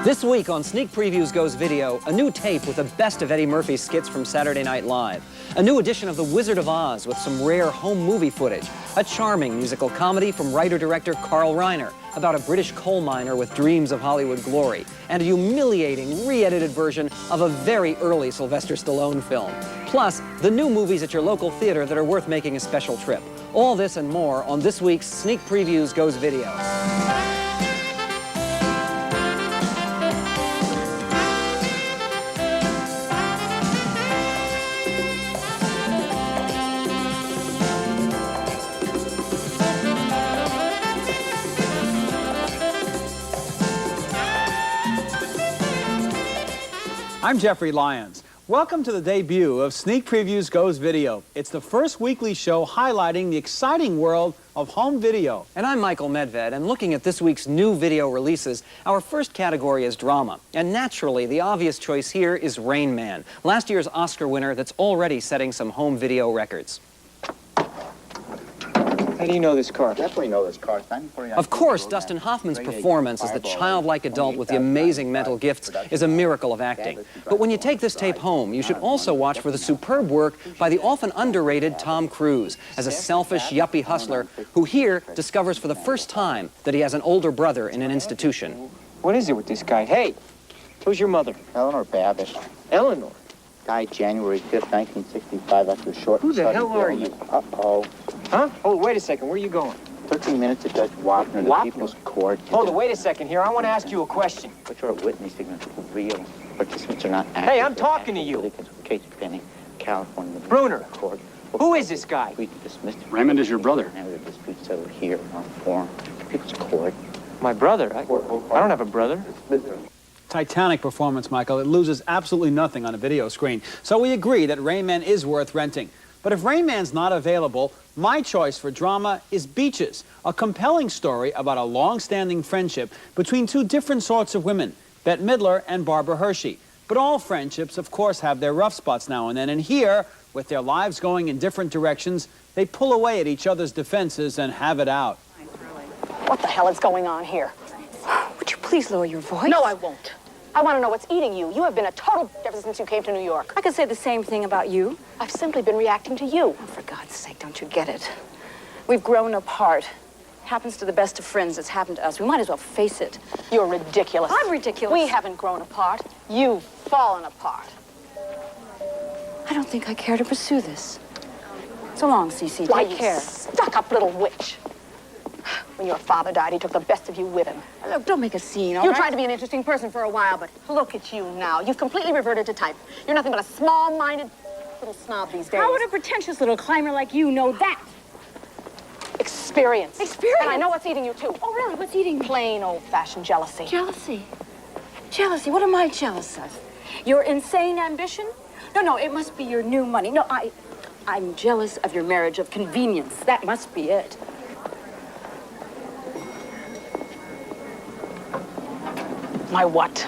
This week on Sneak Previews Goes Video, a new tape with the best of Eddie Murphy's skits from Saturday Night Live, a new edition of The Wizard of Oz with some rare home movie footage, a charming musical comedy from writer-director Carl Reiner about a British coal miner with dreams of Hollywood glory, and a humiliating, re-edited version of a very early Sylvester Stallone film. Plus, the new movies at your local theater that are worth making a special trip. All this and more on this week's Sneak Previews Goes Video. I'm Jeffrey Lyons. Welcome to the debut of Sneak Previews Goes Video. It's the first weekly show highlighting the exciting world of home video. And I'm Michael Medved, and looking at this week's new video releases, our first category is drama. And naturally, the obvious choice here is Rain Man, last year's Oscar winner that's already setting some home video records. How do you know this car? Definitely know this car. Of course, Dustin Hoffman's performance as the childlike adult with the amazing mental gifts is a miracle of acting. But when you take this tape home, you should also watch for the superb work by the often underrated Tom Cruise as a selfish, yuppie hustler who here discovers for the first time that he has an older brother in an institution. What is it with this guy? Hey, who's your mother? Eleanor Babish. Eleanor? Died January 5th, 1965 after a short... Who the hell are you? Uh-oh. Huh? Oh, wait a second. Where are you going? 13 minutes to Judge Wapner, the People's Court. Hold it, wait a second here. I want to ask you a question. But you're a witness signature for real. Participants are not active. Hey, I'm talking to you. Case pending, California. Bruner. Court. Who is this guy? We dismissed. Raymond is your brother. Now the dispute settled here on forum. People's Court. My brother? I don't have a brother. Titanic performance, Michael. It loses absolutely nothing on a video screen. So we agree that Rain Man is worth renting. But if Rain Man's not available, my choice for drama is Beaches, a compelling story about a long-standing friendship between two different sorts of women, Bette Midler and Barbara Hershey. But all friendships, of course, have their rough spots now and then. And here, with their lives going in different directions, they pull away at each other's defenses and have it out. What the hell is going on here? Would you please lower your voice? No, I won't. I want to know what's eating you. You have been a total ever since you came to New York. I could say the same thing about you. I've simply been reacting to you. Oh, for God's sake, don't you get it? We've grown apart. Happens to the best of friends. It's happened to us. We might as well face it. You're ridiculous. I'm ridiculous. We haven't grown apart. You've fallen apart. I don't think I care to pursue this. So long, Cece. Why, Take care. you stuck-up little witch. When your father died, he took the best of you with him. Look, don't make a scene, all You right? tried to be an interesting person for a while, but look at you now. You've completely reverted to type. You're nothing but a small-minded little snob these days. How would a pretentious little climber like you know that? Experience. Experience? And I know what's eating you, too. Oh, really? What's eating me? Plain old-fashioned jealousy. Jealousy. Jealousy? What am I jealous of? Your insane ambition? No, it must be your new money. No, I'm jealous of your marriage of convenience. That must be it. My what?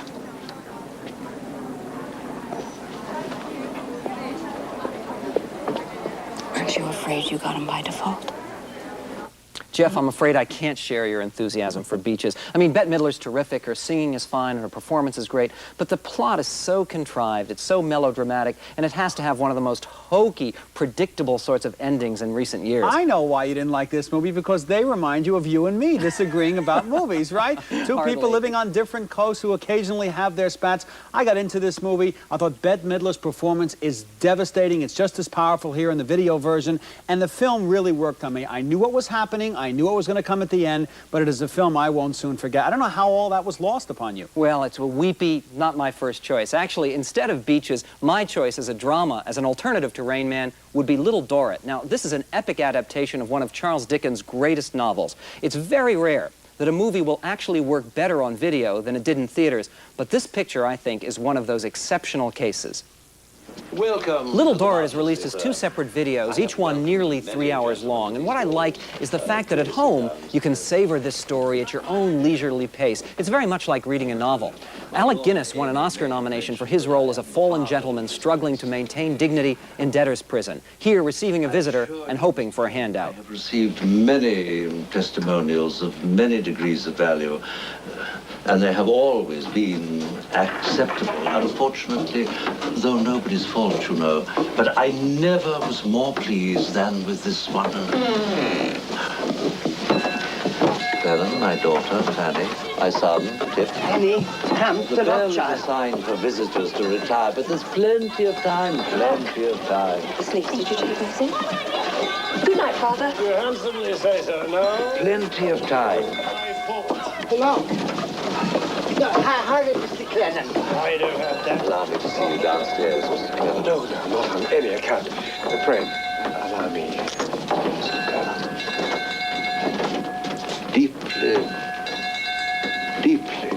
Aren't you afraid you got him by default? Jeff, I'm afraid I can't share your enthusiasm for Beaches. I mean, Bette Midler's terrific, her singing is fine, her performance is great, but the plot is so contrived, it's so melodramatic, and it has to have one of the most hokey, predictable sorts of endings in recent years. I know why you didn't like this movie, because they remind you of you and me disagreeing about movies, right? Two Hardly. people living on different coasts who occasionally have their spats. I got into this movie. I thought Bette Midler's performance is devastating. It's just as powerful here in the video version, and the film really worked on me. I knew what was happening. I knew what was going to come at the end, but it is a film I won't soon forget. I don't know how all that was lost upon you. Well, it's a weepy, not my first choice. Actually, instead of Beaches, my choice as a drama, as an alternative to Rain Man, would be Little Dorritt. Now, this is an epic adaptation of one of Charles Dickens' greatest novels. It's very rare that a movie will actually work better on video than it did in theaters, but this picture, I think, is one of those exceptional cases. Welcome. Little Dorritt has released his 2 separate videos, each one nearly 3 hours long. And what I like is the fact that at home, you can savor this story at your own leisurely pace. It's very much like reading a novel. Alec Guinness won an Oscar nomination for his role as a fallen gentleman struggling to maintain dignity in debtor's prison. Here, receiving a visitor and hoping for a handout. I have received many testimonials of many degrees of value, and they have always been acceptable. Unfortunately, though nobody's fault, you know, but I never was more pleased than with this one. Helen, my daughter, Fanny, my son, Tip. Penny, come to The bell is a sign for visitors to retire, but there's plenty of time, plenty of time. Sleep, did you take this in? Good night, Father. You handsomely say so, no? Plenty of time. Hello. No, how did Mr. Clennon? I do have that. Lovely to see you downstairs, Mr. Clement. No, not on any account. Pray, allow me. Deeply, deeply.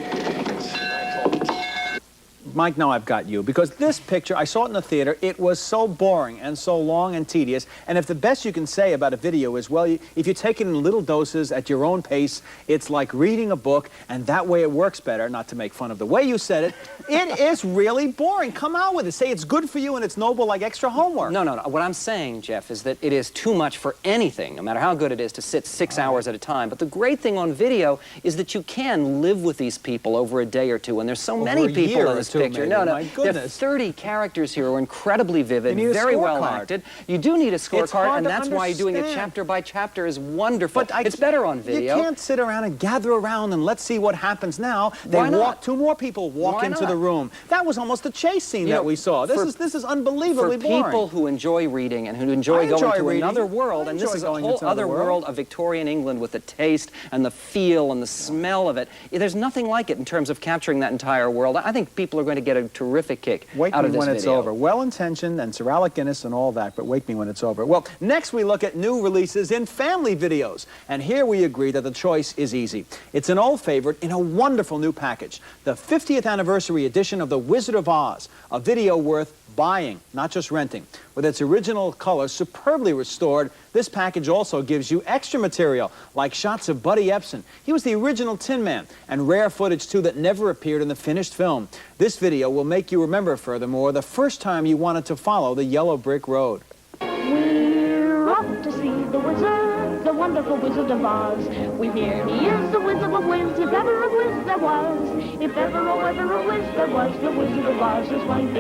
Mike, now I've got you, because this picture, I saw it in the theater, it was so boring and so long and tedious, and if the best you can say about a video is, well, if you take it in little doses at your own pace, it's like reading a book, and that way it works better, not to make fun of the way you said it, it is really boring. Come out with it. Say it's good for you and it's noble like extra homework. No. What I'm saying, Jeff, is that it is too much for anything, no matter how good it is, to sit 6 hours at a time. But the great thing on video is that you can live with these people over a day or two, and there's so many people in this picture. Maybe. No, My there are goodness. 30 characters here who are incredibly vivid, You need a very well scorecard. acted. You do need a scorecard, hard and to that's why doing it understand. chapter by chapter is wonderful. But it's better on video. You can't sit around and gather around and let's see what happens now. Why not? 2 more people walk Why into not? the room. That was almost a chase scene that we saw. This is unbelievably For boring. people who enjoy reading and who enjoy I going enjoy to reading. another world, I and this enjoy is a going whole into another other world of Victorian England with the taste and the feel and the smell of it. There's nothing like it in terms of capturing that entire world. I think people are going to get a terrific kick Wake out me of this when it's video. over. Well-intentioned and Sir Alec Guinness and all that, but wake me when it's over. Well, next we look at new releases in family videos. And here we agree that the choice is easy. It's an old favorite in a wonderful new package. The 50th anniversary edition of The Wizard of Oz, a video worth buying, not just renting. With its original colors superbly restored, this package also gives you extra material, like shots of Buddy Epson. He was the original Tin Man, and rare footage, too, that never appeared in the finished film. This video will make you remember, furthermore, the first time you wanted to follow the yellow brick road. We're off to see the wizard, the wonderful Wizard of Oz. We hear he is the Wizard of Wiz, if ever a Wiz there was. If ever, oh, ever a Wiz there was, the Wizard of Oz is one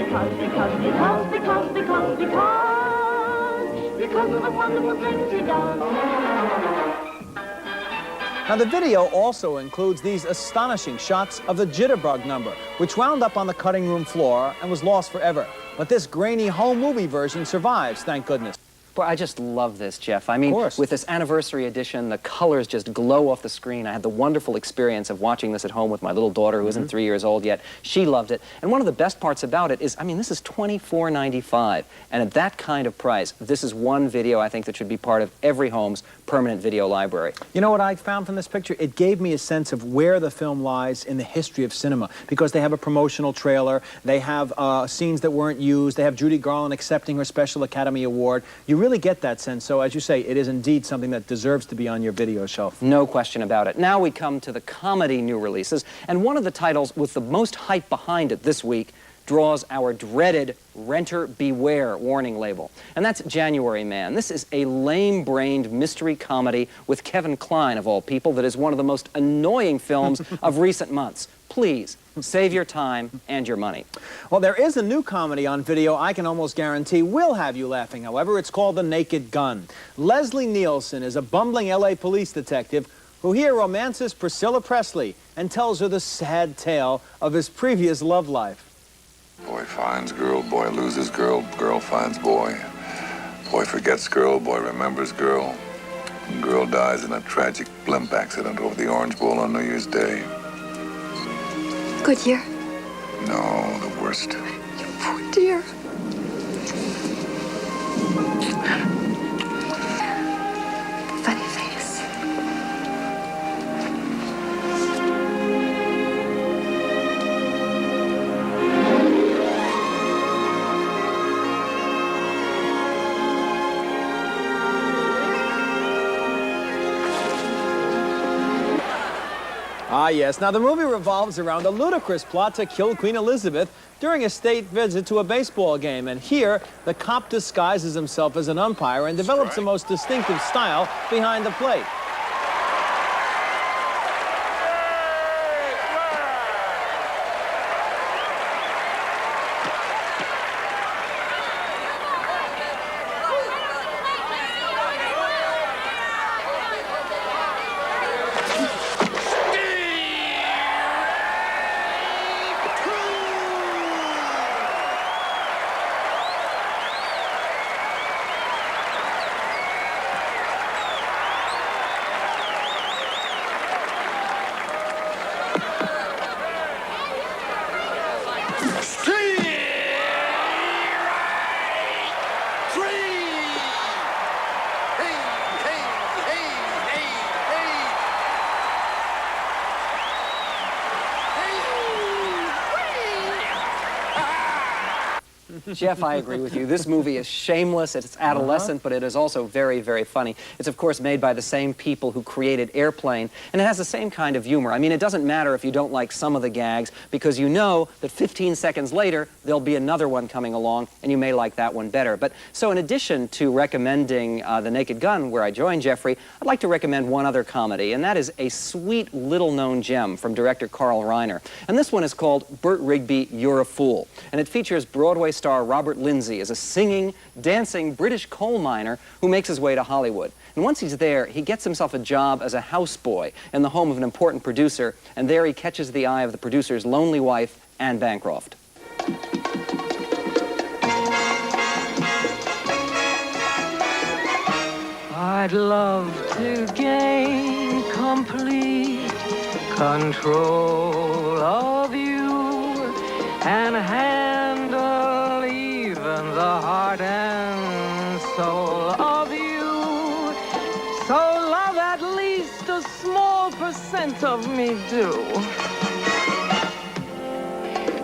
because of the wonderful things he does. Now, the video also includes these astonishing shots of the jitterbug number, which wound up on the cutting room floor and was lost forever. But this grainy home movie version survives, thank goodness. Boy, I just love this, Jeff. I mean, with this anniversary edition, the colors just glow off the screen. I had the wonderful experience of watching this at home with my little daughter, who isn't 3 years old yet. She loved it. And one of the best parts about it is, I mean, this is $24.95. And at that kind of price, this is one video I think that should be part of every home's permanent video library. You know what I found from this picture? It gave me a sense of where the film lies in the history of cinema, because they have a promotional trailer, they have scenes that weren't used, they have Judy Garland accepting her Special Academy Award. You really get that sense. So, as you say, it is indeed something that deserves to be on your video shelf. No question about it. Now we come to the comedy new releases, and one of the titles with the most hype behind it this week draws our dreaded Renter Beware warning label. And that's January Man. This is a lame-brained mystery comedy with Kevin Kline, of all people, that is one of the most annoying films of recent months. Please, save your time and your money. Well, there is a new comedy on video I can almost guarantee will have you laughing, however. It's called The Naked Gun. Leslie Nielsen is a bumbling L.A. police detective who here romances Priscilla Presley and tells her the sad tale of his previous love life. Boy finds girl, boy loses girl, girl finds boy. Boy forgets girl, boy remembers girl. And girl dies in a tragic blimp accident over the Orange Bowl on New Year's Day. Good year. No, the worst. You poor dear. Funny face. Ah, yes. Now, the movie revolves around a ludicrous plot to kill Queen Elizabeth during a state visit to a baseball game. And here, the cop disguises himself as an umpire and develops the most distinctive style behind the plate. Jeff, I agree with you. This movie is shameless, it's adolescent, but it is also very, very funny. It's, of course, made by the same people who created Airplane, and it has the same kind of humor. I mean, it doesn't matter if you don't like some of the gags, because you know that 15 seconds later, there'll be another one coming along, and you may like that one better. But so in addition to recommending The Naked Gun, where I joined Jeffrey, I'd like to recommend one other comedy, and that is a sweet, little-known gem from director Carl Reiner. And this one is called Bert Rigby, You're a Fool. And it features Broadway star Robert Lindsay as a singing, dancing British coal miner who makes his way to Hollywood. And once he's there, he gets himself a job as a houseboy in the home of an important producer, and there he catches the eye of the producer's lonely wife, Anne Bancroft. I'd love to gain complete control of you and handle even the heart and soul of you. So love at least a small percent of me do.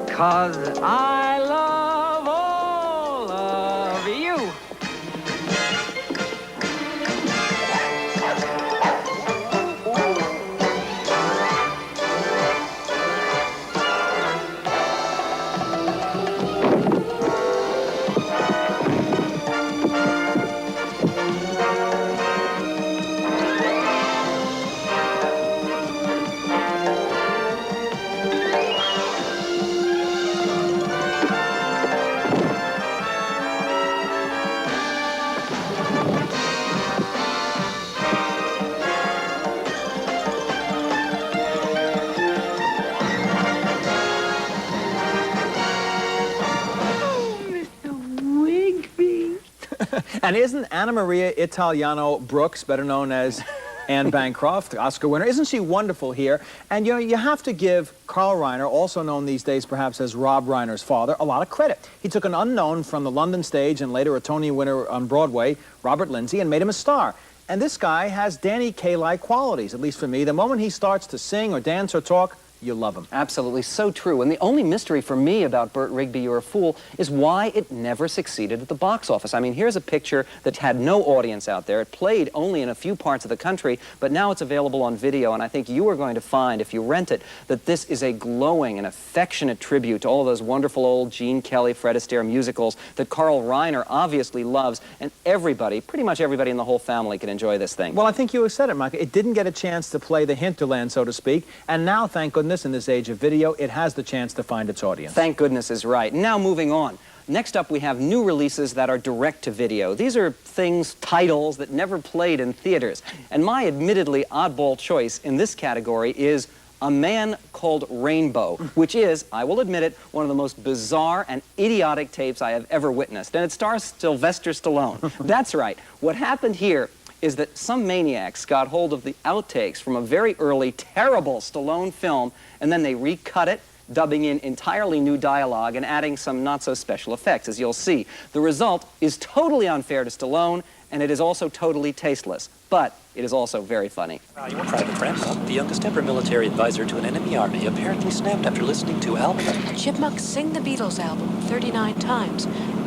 'Cause I love all of you. And isn't Anna Maria Italiano Brooks, better known as Anne Bancroft, Oscar winner, isn't she wonderful here? And you know, you have to give Carl Reiner, also known these days perhaps as Rob Reiner's father, a lot of credit. He took an unknown from the London stage and later a Tony winner on Broadway, Robert Lindsay, and made him a star. And this guy has Danny Kaye-like qualities, at least for me. The moment he starts to sing or dance or talk, you love him. Absolutely, so true. And the only mystery for me about Bert Rigby, You're a Fool is why it never succeeded at the box office. I mean, here's a picture that had no audience out there. It played only in a few parts of the country, but now it's available on video, and I think you are going to find, if you rent it, that this is a glowing and affectionate tribute to all those wonderful old Gene Kelly, Fred Astaire musicals that Carl Reiner obviously loves, and everybody, pretty much everybody in the whole family can enjoy this thing. Well, I think you said it, Mike. It didn't get a chance to play the hinterland, so to speak, and now, thank goodness, in this age of video, it has the chance to find its audience. Thank goodness is right. Now moving on. Next up, we have new releases that are direct-to-video. These are things, titles that never played in theaters. And my admittedly oddball choice in this category is A Man Called Rainbow, which is, I will admit it, one of the most bizarre and idiotic tapes I have ever witnessed. And it stars Sylvester Stallone. That's right. What happened here is that some maniacs got hold of the outtakes from a very early, terrible Stallone film, and then they recut it, dubbing in entirely new dialogue and adding some not-so-special effects, as you'll see. The result is totally unfair to Stallone, and it is also totally tasteless. But it is also very funny. Your Private Rambo, the youngest ever military advisor to an enemy army, apparently snapped after listening to album. Chipmunk Sing the Beatles album 39 times,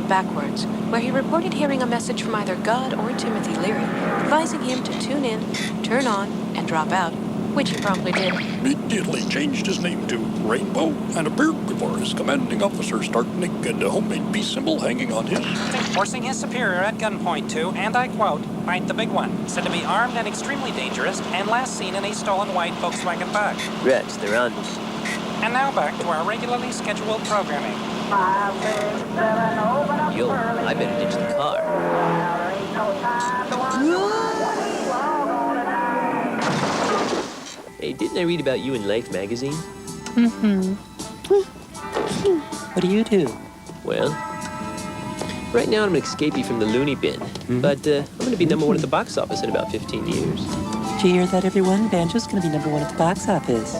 backwards, where he reported hearing a message from either God or Timothy Leary, advising him to tune in, turn on, and drop out, which he promptly did. Immediately changed his name to Rainbow and appeared before his commanding officer stark naked, a homemade peace symbol hanging on his... Forcing his superior at gunpoint to, and I quote, "fight the big one," said to be armed and extremely dangerous, and last seen in a stolen white Volkswagen bug. Rats, they're on. And now back to our regularly scheduled programming. Yo, I better ditch the car. Hey, didn't I read about you in Life magazine? Mm-hmm. What do you do? Well, right now I'm an escapee from the loony bin, but I'm going to be #1 at the box office in about 15 years. Did you hear that, everyone? Banjo's going to be #1 at the box office.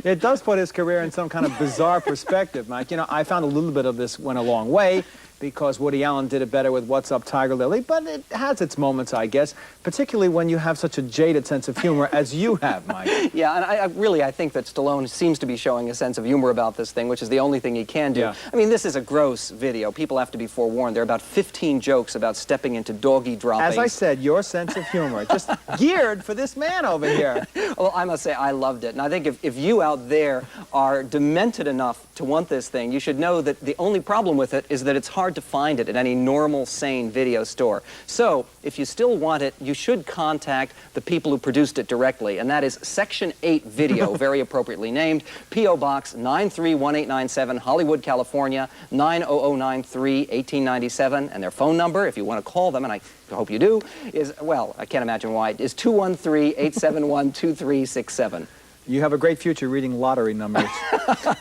It does put his career in some kind of bizarre perspective, Mike. You know, I found a little bit of this went a long way because Woody Allen did it better with What's Up, Tiger Lily, but it has its moments, I guess, particularly when you have such a jaded sense of humor as you have, Mike. Yeah, and I think that Stallone seems to be showing a sense of humor about this thing, which is the only thing he can do. Yeah. I mean, this is a gross video. People have to be forewarned. There are about 15 jokes about stepping into doggy droppings. As I said, your sense of humor, just geared for this man over here. Well, I must say, I loved it. And I think if you out there are demented enough to want this thing, you should know that the only problem with it is that it's hard to find it at any normal, sane video store. So, if you still want it, you should contact the people who produced it directly, and that is Section 8 Video, very appropriately named, P.O. Box 931897, Hollywood, California, 90093, 1897, and their phone number, if you want to call them, and I hope you do, is, well, I can't imagine why, is 213-871-2367. You have a great future reading lottery numbers.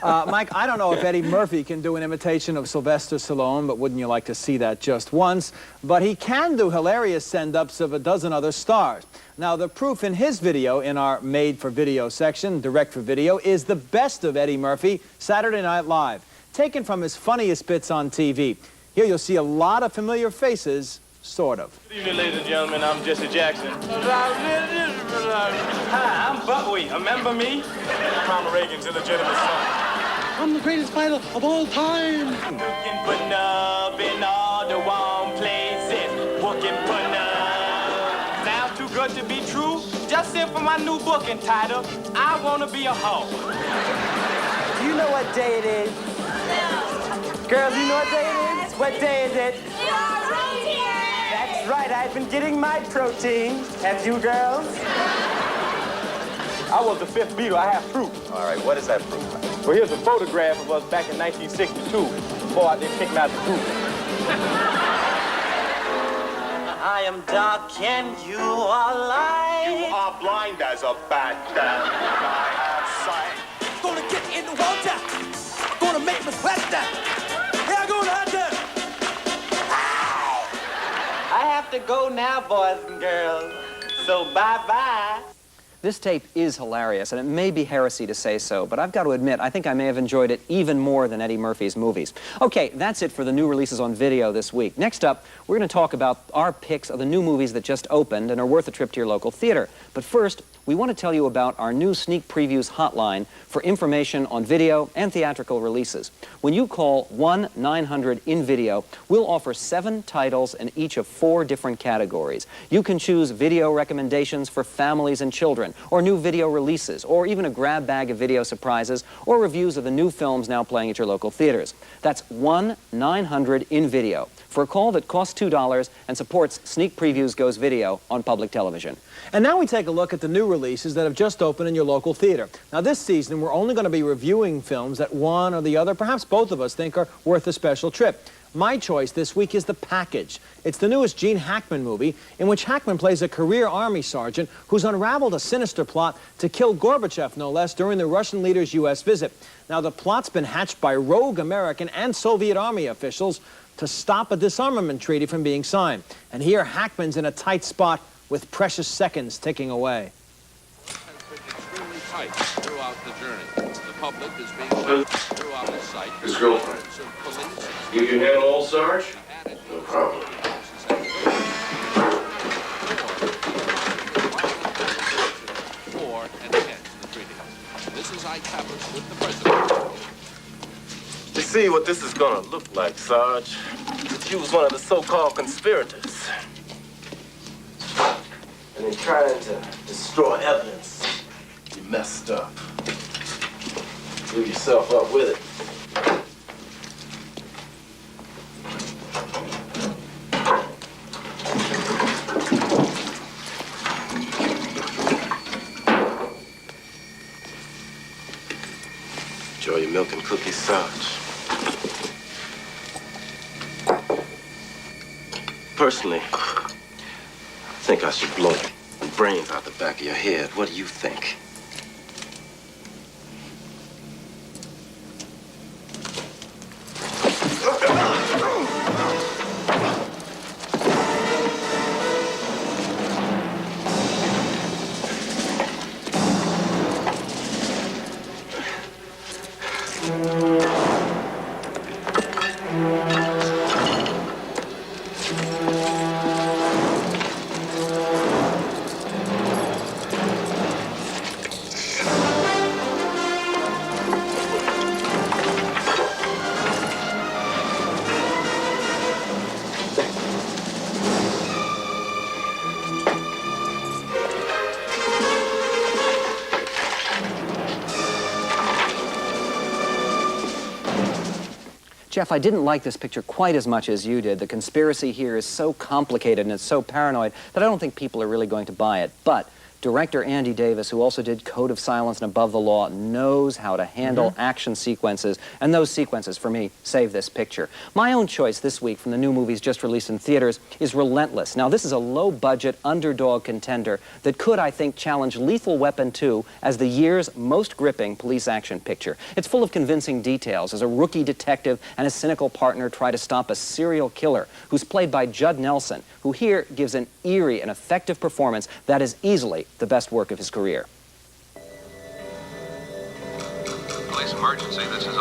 Mike, I don't know if Eddie Murphy can do an imitation of Sylvester Stallone, but wouldn't you like to see that just once? But he can do hilarious send-ups of a dozen other stars. Now, the proof in his video in our made-for-video section, direct-for-video, is the best of Eddie Murphy, Saturday Night Live, taken from his funniest bits on TV. Here you'll see a lot of familiar faces, sort of. Good evening, ladies and gentlemen. I'm Jesse Jackson. Hi, I'm Buckwheat. Remember me? Ronald Reagan's illegitimate son. I'm the greatest fighter of all time. Looking for love in all the wrong places. Working for love. Sounds too good to be true. Just sent for my new book entitled, I Want to Be a Hoe. Do you know what day it is? Girls, you know what day it is? What day is it? That's right, I've been getting my protein. Have you, girls? I was the fifth Beatle. I have proof. All right, what is that proof? Well, here's a photograph of us back in 1962, before I didn't kick me out the group. I am dark and you are light. You are blind as a bat. Gonna get in the water. Gonna make me sweat. Here gonna I have to go now, boys and girls. So bye-bye. This tape is hilarious, and it may be heresy to say so, but I've got to admit, I think I may have enjoyed it even more than Eddie Murphy's movies. Okay, that's it for the new releases on video this week. Next up, we're going to talk about our picks of the new movies that just opened and are worth a trip to your local theater. But first, we want to tell you about our new sneak previews hotline for information on video and theatrical releases. When you call 1-900-IN-VIDEO, we'll offer 7 titles in each of 4 different categories. You can choose video recommendations for families and children, or new video releases, or even a grab bag of video surprises, or reviews of the new films now playing at your local theaters. That's 1-900-IN-VIDEO for a call that costs $2 and supports Sneak Previews Goes Video on public television. And now we take a look at the new releases that have just opened in your local theater. Now this season, we're only going to be reviewing films that one or the other, perhaps both of us, think are worth a special trip. My choice this week is The Package. It's the newest Gene Hackman movie in which Hackman plays a career army sergeant who's unraveled a sinister plot to kill Gorbachev, no less, during the Russian leader's U.S. visit. Now, the plot's been hatched by rogue American and Soviet army officials to stop a disarmament treaty from being signed. And here, Hackman's in a tight spot with precious seconds ticking away. Extremely tight throughout the journey. The public is being throughout the site. His girlfriend. You can handle all, Sarge? No problem. This is Icabus with the president. You see what this is gonna look like, Sarge? If you was one of the so-called conspirators. And in trying to destroy evidence, you messed up. Blew yourself up with it. Enjoy your milk and cookies, Sarge. Personally, I think I should blow the brains out the back of your head. What do you think? Jeff, I didn't like this picture quite as much as you did. The conspiracy here is so complicated and it's so paranoid that I don't think people are really going to buy it. But director Andy Davis, who also did Code of Silence and Above the Law, knows how to handle action sequences, and those sequences, for me, save this picture. My own choice this week from the new movies just released in theaters is Relentless. Now, this is a low-budget, underdog contender that could, I think, challenge Lethal Weapon 2 as the year's most gripping police action picture. It's full of convincing details as a rookie detective and his cynical partner try to stop a serial killer who's played by Judd Nelson, who here gives an eerie and effective performance that is easily the best work of his career. Police emergency, this is...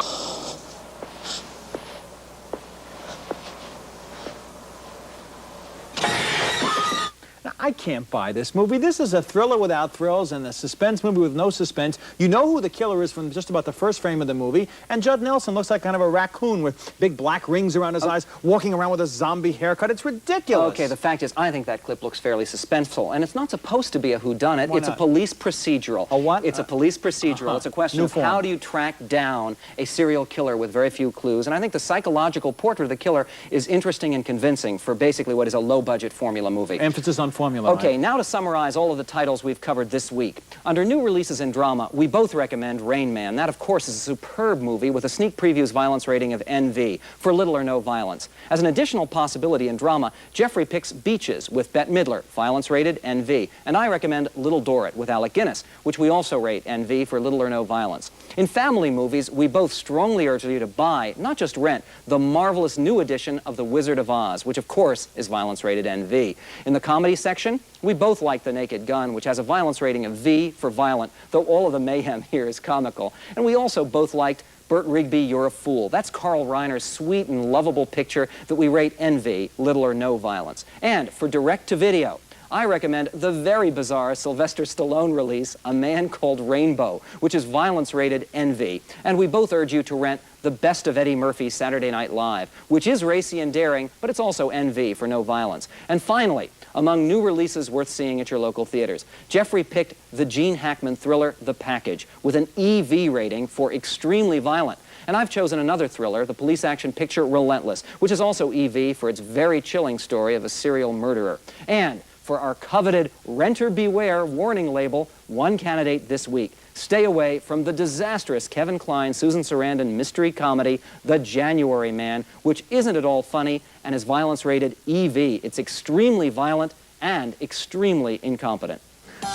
Now, I can't buy this movie. This is a thriller without thrills and a suspense movie with no suspense. You know who the killer is from just about the first frame of the movie, and Judd Nelson looks like kind of a raccoon with big black rings around his eyes, walking around with a zombie haircut. It's ridiculous. Okay, the fact is, I think that clip looks fairly suspenseful, and it's not supposed to be a whodunit. Why It's not? a police procedural. A what? It's a police procedural. It's a question New of form. how do you track down a serial killer with very few clues, and I think the psychological portrait of the killer is interesting and convincing for basically what is a low-budget formula movie. Emphasis on formula. Okay, right? now to summarize all of the titles we've covered this week. Under new releases in drama, we both recommend Rain Man. That, of course, is a superb movie with a sneak preview's violence rating of NV, for little or no violence. As an additional possibility in drama, Jeffrey picks Beaches with Bette Midler, violence rated NV. And I recommend Little Dorritt with Alec Guinness, which we also rate NV for little or no violence. In family movies, we both strongly urge you to buy, not just rent, the marvelous new edition of The Wizard of Oz, which, of course, is violence rated NV. In the comedy section, we both like The Naked Gun, which has a violence rating of V for violent, though all of the mayhem here is comical. And we also both liked Bert Rigby, You're a Fool. That's Carl Reiner's sweet and lovable picture that we rate NV, little or no violence. And for direct-to-video, I recommend the very bizarre Sylvester Stallone release, A Man Called Rainbow, which is violence rated NV. And we both urge you to rent the best of Eddie Murphy's Saturday Night Live, which is racy and daring, but it's also NV for no violence. And finally, among new releases worth seeing at your local theaters, Jeffrey picked the Gene Hackman thriller, The Package, with an EV rating for extremely violent. And I've chosen another thriller, the police action picture Relentless, which is also EV for its very chilling story of a serial murderer. And for our coveted Renter Beware warning label, one candidate this week. Stay away from the disastrous Kevin Kline, Susan Sarandon mystery comedy, The January Man, which isn't at all funny and is violence rated EV. It's extremely violent and extremely incompetent.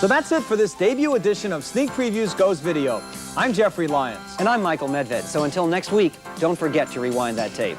So that's it for this debut edition of Sneak Previews Goes Video. I'm Jeffrey Lyons. And I'm Michael Medved. So until next week, don't forget to rewind that tape.